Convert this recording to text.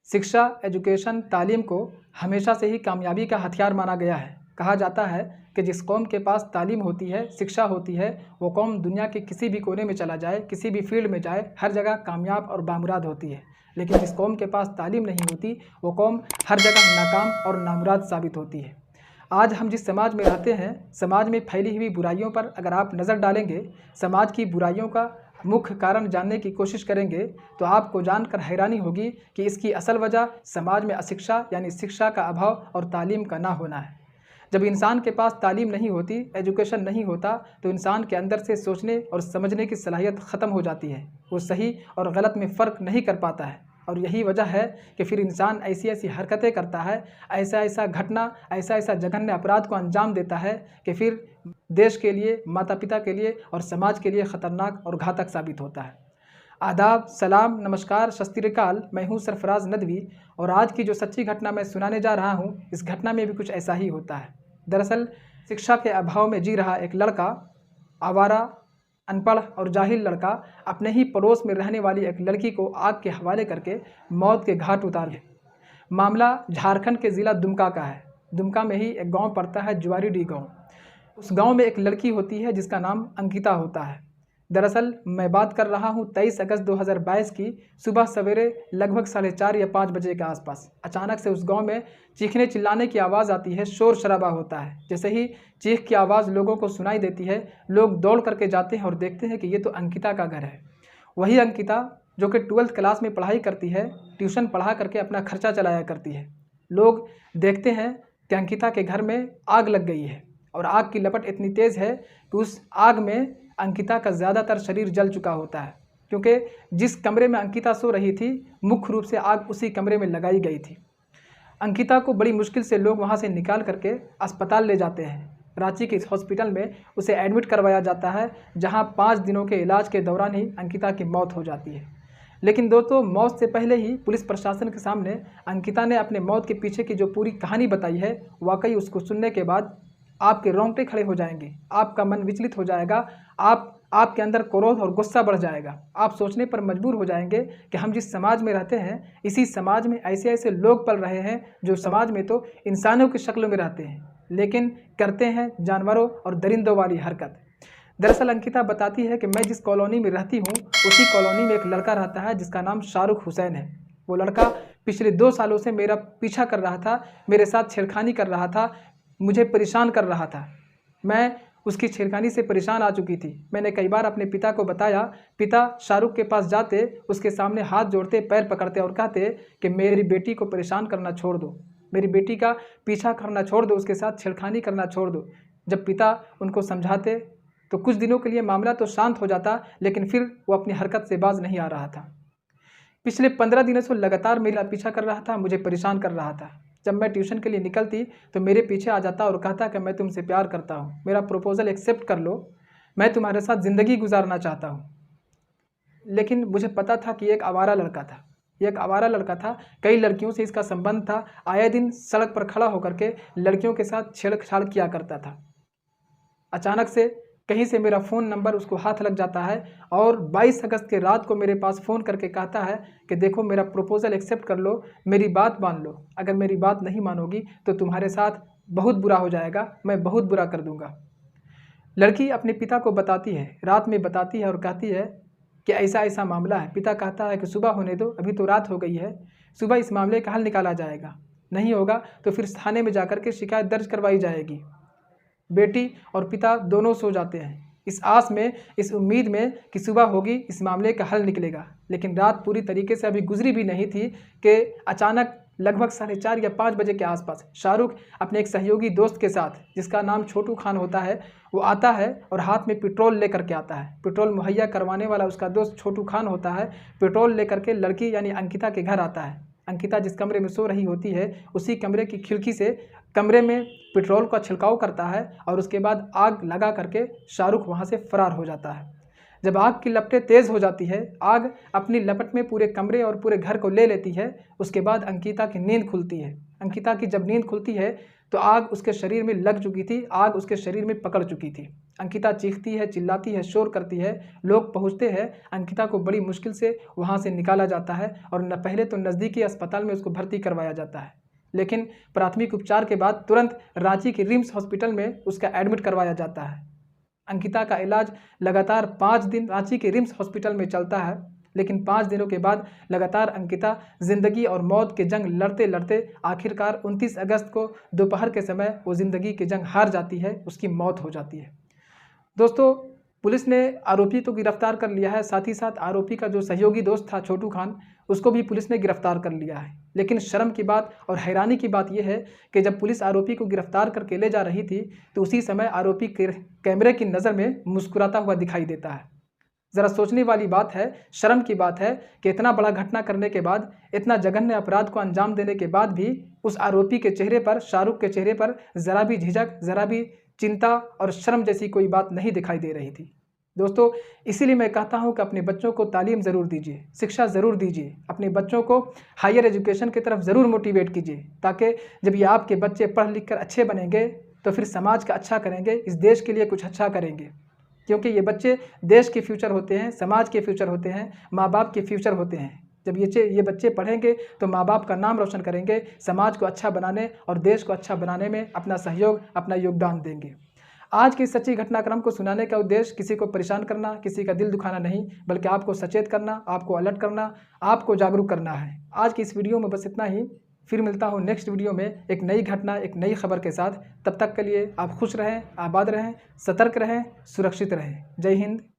शिक्षा, एजुकेशन, तालीम को हमेशा से ही कामयाबी का हथियार माना गया है। कहा जाता है कि जिस कौम के पास तालीम होती है, शिक्षा होती है, वो कौम दुनिया के किसी भी कोने में चला जाए, किसी भी फील्ड में जाए, हर जगह कामयाब और बामुराद होती है। लेकिन जिस कौम के पास तालीम नहीं होती, वो कौम हर जगह नाकाम और नामुराद साबित होती है। आज हम जिस समाज में रहते हैं, समाज में फैली हुई बुराइयों पर अगर आप नज़र डालेंगे, समाज की बुराइयों का मुख्य कारण जानने की कोशिश करेंगे, तो आपको जानकर हैरानी होगी कि इसकी असल वजह समाज में अशिक्षा यानी शिक्षा का अभाव और तालीम का ना होना है। जब इंसान के पास तालीम नहीं होती, एजुकेशन नहीं होता, तो इंसान के अंदर से सोचने और समझने की सलाहियत ख़त्म हो जाती है। वो सही और गलत में फ़र्क नहीं कर पाता है और यही वजह है कि फिर इंसान ऐसी ऐसी हरकतें करता है, ऐसा ऐसा घटना, ऐसा ऐसा जघन्य अपराध को अंजाम देता है कि फिर देश के लिए, माता पिता के लिए और समाज के लिए ख़तरनाक और घातक साबित होता है। आदाब, सलाम, नमस्कार, सत श्री अकाल। मैं हूँ सरफराज नदवी और आज की जो सच्ची घटना मैं सुनाने जा रहा हूँ, इस घटना में भी कुछ ऐसा ही होता है। दरअसल शिक्षा के अभाव में जी रहा एक लड़का, आवारा, अनपढ़ और जाहिल लड़का, अपने ही पड़ोस में रहने वाली एक लड़की को आग के हवाले करके मौत के घाट उतार ले। मामला झारखंड के ज़िला दुमका का है। दुमका में ही एक गांव पड़ता है, जुआरीडीह गांव। उस गांव में एक लड़की होती है जिसका नाम अंकिता होता है। दरअसल मैं बात कर रहा हूं 23 अगस्त 2022 की सुबह सवेरे लगभग 4:30 या 5 बजे के आसपास। अचानक से उस गांव में चीखने चिल्लाने की आवाज़ आती है, शोर शराबा होता है। जैसे ही चीख की आवाज़ लोगों को सुनाई देती है, लोग दौड़ करके जाते हैं और देखते हैं कि ये तो अंकिता का घर है। वही अंकिता जो कि 12th क्लास में पढ़ाई करती है, ट्यूशन पढ़ा करके अपना खर्चा चलाया करती है। लोग देखते हैं कि अंकिता के घर में आग लग गई है और आग की लपट इतनी तेज़ है कि उस आग में अंकिता का ज़्यादातर शरीर जल चुका होता है, क्योंकि जिस कमरे में अंकिता सो रही थी, मुख्य रूप से आग उसी कमरे में लगाई गई थी। अंकिता को बड़ी मुश्किल से लोग वहां से निकाल करके अस्पताल ले जाते हैं। रांची के इस हॉस्पिटल में उसे एडमिट करवाया जाता है, जहां 5 दिनों के इलाज के दौरान ही अंकिता की मौत हो जाती है। लेकिन दोस्तों, मौत से पहले ही पुलिस प्रशासन के सामने अंकिता ने अपने मौत के पीछे की जो पूरी कहानी बताई है, वाकई उसको सुनने के बाद आपके रोंगटे खड़े हो जाएंगे, आपका मन विचलित हो जाएगा, आपके अंदर क्रोध और गुस्सा बढ़ जाएगा। आप सोचने पर मजबूर हो जाएंगे कि हम जिस समाज में रहते हैं, इसी समाज में ऐसे ऐसे लोग पल रहे हैं जो समाज में तो इंसानों की शक्लों में रहते हैं, लेकिन करते हैं जानवरों और दरिंदों वाली हरकत। दरअसल अंकिता बताती है कि मैं जिस कॉलोनी में रहती हूँ, उसी कॉलोनी में एक लड़का रहता है जिसका नाम शाहरुख हुसैन है। वो लड़का पिछले 2 सालों से मेरा पीछा कर रहा था, मेरे साथ छेड़खानी कर रहा था, मुझे परेशान कर रहा था। मैं उसकी छेड़खानी से परेशान आ चुकी थी। मैंने कई बार अपने पिता को बताया। पिता शाहरुख के पास जाते, उसके सामने हाथ जोड़ते, पैर पकड़ते और कहते कि मेरी बेटी को परेशान करना छोड़ दो, मेरी बेटी का पीछा करना छोड़ दो, उसके साथ छेड़खानी करना छोड़ दो। जब पिता उनको समझाते तो कुछ दिनों के लिए मामला तो शांत हो जाता, लेकिन फिर वो अपनी हरकत से बाज नहीं आ रहा था। पिछले 15 दिनों से लगातार मेरा पीछा कर रहा था, मुझे परेशान कर रहा था। जब मैं ट्यूशन के लिए निकलती तो मेरे पीछे आ जाता और कहता कि मैं तुमसे प्यार करता हूँ, मेरा प्रपोज़ल एक्सेप्ट कर लो, मैं तुम्हारे साथ ज़िंदगी गुजारना चाहता हूँ। लेकिन मुझे पता था कि एक आवारा लड़का था, ये एक आवारा लड़का था। कई लड़कियों से इसका संबंध था। आए दिन सड़क पर खड़ा होकर के लड़कियों के साथ छेड़छाड़ किया करता था। अचानक से कहीं से मेरा फ़ोन नंबर उसको हाथ लग जाता है और 22 अगस्त के रात को मेरे पास फ़ोन करके कहता है कि देखो, मेरा प्रपोज़ल एक्सेप्ट कर लो, मेरी बात मान लो, अगर मेरी बात नहीं मानोगी तो तुम्हारे साथ बहुत बुरा हो जाएगा, मैं बहुत बुरा कर दूंगा। लड़की अपने पिता को बताती है, रात में बताती है और कहती है कि ऐसा ऐसा मामला है। पिता कहता है कि सुबह होने दो, अभी तो रात हो गई है, सुबह इस मामले का हल निकाला जाएगा, नहीं होगा तो फिर थाने में जाकर के शिकायत दर्ज करवाई जाएगी। बेटी और पिता दोनों सो जाते हैं, इस आस में, इस उम्मीद में कि सुबह होगी, इस मामले का हल निकलेगा। लेकिन रात पूरी तरीके से अभी गुजरी भी नहीं थी कि अचानक लगभग 4:30 या 5 बजे के आसपास शाहरुख अपने एक सहयोगी दोस्त के साथ, जिसका नाम छोटू खान होता है, वो आता है और हाथ में पेट्रोल लेकर के आता है। पेट्रोल मुहैया करवाने वाला उसका दोस्त छोटू खान होता है। पेट्रोल लेकर के लड़की यानी अंकिता के घर आता है। अंकिता जिस कमरे में सो रही होती है, उसी कमरे की खिड़की से कमरे में पेट्रोल का छिड़काव करता है और उसके बाद आग लगा करके शाहरुख वहाँ से फरार हो जाता है। जब आग की लपटें तेज़ हो जाती है, आग अपनी लपट में पूरे कमरे और पूरे घर को ले लेती है, उसके बाद अंकिता की नींद खुलती है। अंकिता की जब नींद खुलती है तो आग उसके शरीर में लग चुकी थी, आग उसके शरीर में पकड़ चुकी थी। अंकिता चीखती है, चिल्लाती है, शोर करती है, लोग पहुंचते हैं। अंकिता को बड़ी मुश्किल से वहां से निकाला जाता है और न पहले तो नज़दीकी अस्पताल में उसको भर्ती करवाया जाता है, लेकिन प्राथमिक उपचार के बाद तुरंत रांची के रिम्स हॉस्पिटल में उसका एडमिट करवाया जाता है। अंकिता का इलाज लगातार 5 दिन रांची के रिम्स हॉस्पिटल में चलता है, लेकिन 5 दिनों के बाद लगातार अंकिता ज़िंदगी और मौत की जंग लड़ते लड़ते आखिरकार 29 अगस्त को दोपहर के समय वो ज़िंदगी की जंग हार जाती है, उसकी मौत हो जाती है। दोस्तों, पुलिस ने आरोपी तो गिरफ्तार कर लिया है, साथ ही साथ आरोपी का जो सहयोगी दोस्त था छोटू खान, उसको भी पुलिस ने गिरफ्तार कर लिया है। लेकिन शर्म की बात और हैरानी की बात यह है कि जब पुलिस आरोपी को गिरफ्तार करके ले जा रही थी तो उसी समय आरोपी कैमरे की नज़र में मुस्कुराता हुआ दिखाई देता है। ज़रा सोचने वाली बात है, शर्म की बात है कि इतना बड़ा घटना करने के बाद, इतना जघन्य अपराध को अंजाम देने के बाद भी उस आरोपी के चेहरे पर, शाहरुख के चेहरे पर ज़रा भी झिझक, ज़रा भी चिंता और शर्म जैसी कोई बात नहीं दिखाई दे रही थी। दोस्तों, इसीलिए मैं कहता हूं कि अपने बच्चों को तालीम ज़रूर दीजिए, शिक्षा ज़रूर दीजिए, अपने बच्चों को हायर एजुकेशन की तरफ ज़रूर मोटिवेट कीजिए, ताकि जब ये आपके बच्चे पढ़ लिख कर अच्छे बनेंगे तो फिर समाज का अच्छा करेंगे, इस देश के लिए कुछ अच्छा करेंगे। क्योंकि ये बच्चे देश के फ्यूचर होते हैं, समाज के फ्यूचर होते हैं, माँ बाप के फ्यूचर होते हैं। जब ये बच्चे पढ़ेंगे तो माँ बाप का नाम रोशन करेंगे, समाज को अच्छा बनाने और देश को अच्छा बनाने में अपना सहयोग, अपना योगदान देंगे। आज की सच्ची घटनाक्रम को सुनाने का उद्देश्य किसी को परेशान करना, किसी का दिल दुखाना नहीं, बल्कि आपको सचेत करना, आपको अलर्ट करना, आपको जागरूक करना है। आज की इस वीडियो में बस इतना ही। फिर मिलता हूँ नेक्स्ट वीडियो में एक नई घटना, एक नई खबर के साथ। तब तक के लिए आप खुश रहें, आबाद रहें, सतर्क रहें, सुरक्षित रहें। जय हिंद।